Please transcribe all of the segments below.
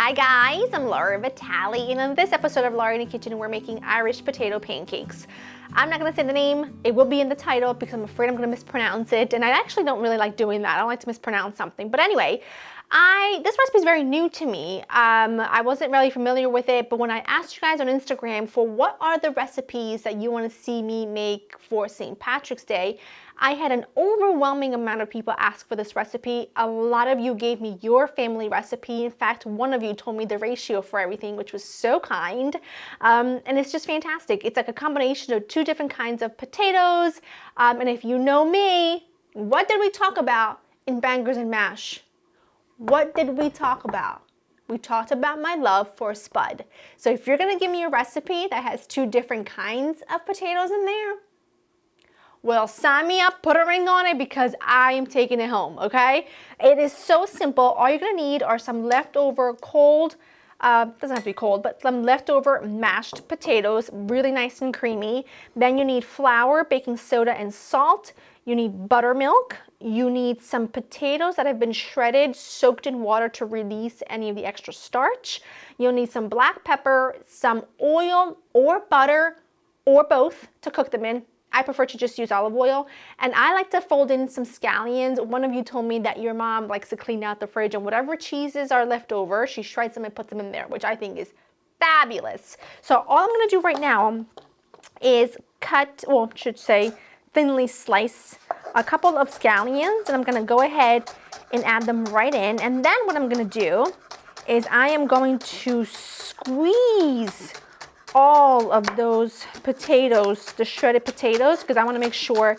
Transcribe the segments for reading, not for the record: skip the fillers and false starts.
Hi guys, I'm Laura Vitale, and in this episode of Laura in the Kitchen, we're making Irish potato pancakes. I'm not going to say the name, it will be in the title because I'm afraid I'm going to mispronounce it, and I actually don't really like doing that. I don't like to mispronounce something, but anyway, this recipe is very new to me. I wasn't really familiar with it, but when I asked you guys on Instagram for what are the recipes that you want to see me make for St. Patrick's Day, I had an overwhelming amount of people ask for this recipe. A lot of you gave me your family recipe. In fact, one of you told me the ratio for everything, which was so kind. And it's just fantastic. It's like a combination of two different kinds of potatoes. And if you know me, what did we talk about in Bangers and Mash? What did we talk about? We talked about my love for spud. So if you're gonna give me a recipe that has two different kinds of potatoes in there, well, sign me up, put a ring on it because I am taking it home, okay? It is so simple. All you're gonna need are some leftover cold, doesn't have to be cold, but some leftover mashed potatoes, really nice and creamy. Then you need flour, baking soda, and salt. You need buttermilk. You need some potatoes that have been shredded, soaked in water to release any of the extra starch. You'll need some black pepper, some oil or butter, or both to cook them in. I prefer to just use olive oil, and I like to fold in some scallions. One of you told me that your mom likes to clean out the fridge, and whatever cheeses are left over, she shreds them and puts them in there, which I think is fabulous. So all I'm gonna do right now is thinly slice a couple of scallions, and I'm gonna go ahead and add them right in. And then what I'm gonna do is I am going to squeeze all of those potatoes, the shredded potatoes, because I want to make sure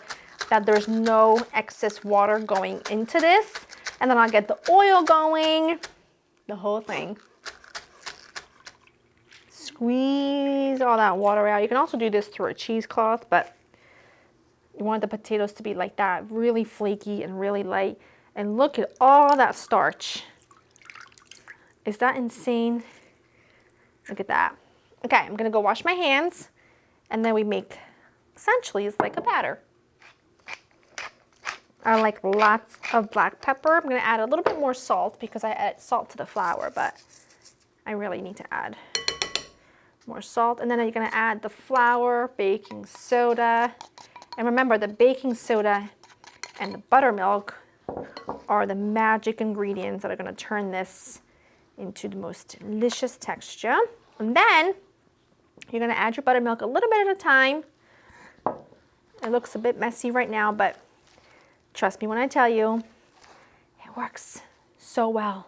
that there's no excess water going into this. And then I'll get the oil going, the whole thing. Squeeze all that water out. You can also do this through a cheesecloth, but you want the potatoes to be like that, really flaky and really light. And look at all that starch. Is that insane? Look at that. Okay, I'm gonna go wash my hands, and then we make, essentially, it's like a batter. I like lots of black pepper. I'm gonna add a little bit more salt because I add salt to the flour, but I really need to add more salt. And then you're gonna add the flour, baking soda. And remember, the baking soda and the buttermilk are the magic ingredients that are gonna turn this into the most delicious texture. And then you're gonna add your buttermilk a little bit at a time. It looks a bit messy right now, but trust me when I tell you, it works so well.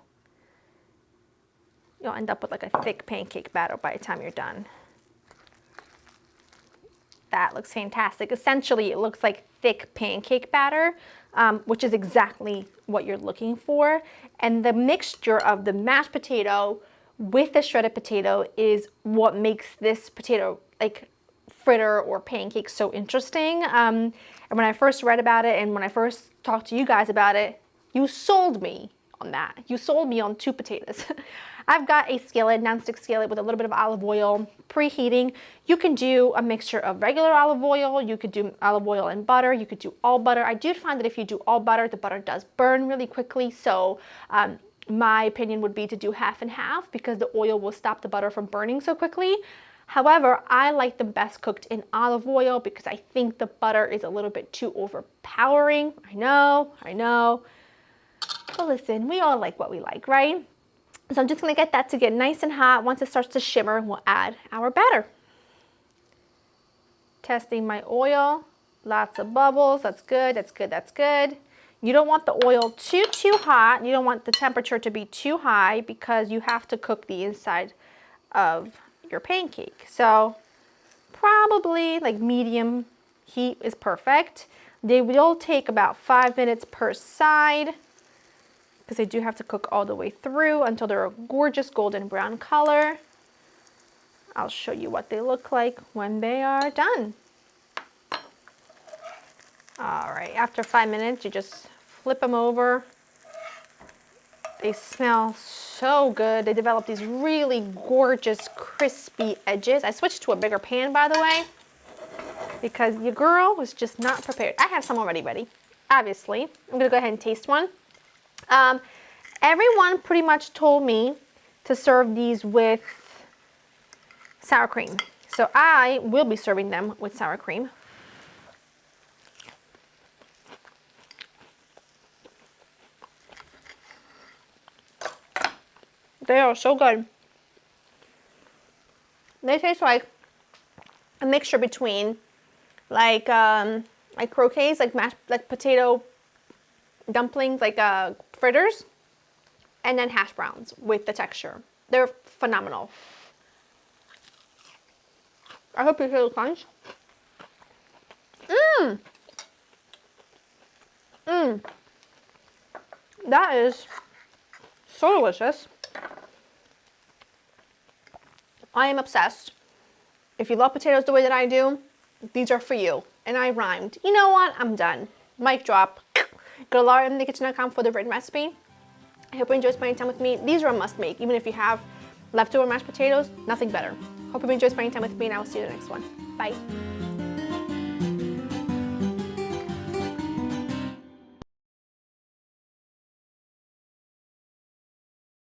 You'll end up with like a thick pancake batter by the time you're done. That looks fantastic. Essentially, it looks like thick pancake batter, which is exactly what you're looking for. And the mixture of the mashed potato with the shredded potato is what makes this potato like fritter or pancake so interesting. And when I first read about it and when I first talked to you guys about it, you sold me on that. You sold me on two potatoes. I've got a skillet, nonstick skillet with a little bit of olive oil preheating. You can do a mixture of regular olive oil. You could do olive oil and butter. You could do all butter. I do find that if you do all butter, the butter does burn really quickly. So my opinion would be to do half and half because the oil will stop the butter from burning so quickly. However, I like them best cooked in olive oil because I think the butter is a little bit too overpowering. I know. But listen, we all like what we like, right? So I'm just gonna get that to get nice and hot. Once it starts to shimmer, we'll add our batter. Testing my oil, lots of bubbles, that's good, that's good, that's good. You don't want the oil too hot. You don't want the temperature to be too high because you have to cook the inside of your pancake. So probably like medium heat is perfect. They will take about 5 minutes per side because they do have to cook all the way through until they're a gorgeous golden brown color. I'll show you what they look like when they are done. All right, after 5 minutes, you just flip them over. They smell so good. They develop these really gorgeous, crispy edges. I switched to a bigger pan, by the way, because your girl was just not prepared. I have some already ready, obviously. I'm gonna go ahead and taste one. Everyone pretty much told me to serve these with sour cream. So I will be serving them with sour cream. They are so good. They taste like a mixture between like croquettes, like mashed, like potato dumplings, like fritters, and then hash browns with the texture. They're phenomenal. I hope you hear the crunch. Mmm. Mmm. That is so delicious. I am obsessed. If you love potatoes the way that I do, these are for you. And I rhymed. You know what? I'm done. Mic drop. Go to laurainthekitchen.com for the written recipe. I hope you enjoy spending time with me. These are a must make. Even if you have leftover mashed potatoes, nothing better. Hope you enjoy spending time with me, and I will see you in the next one. Bye.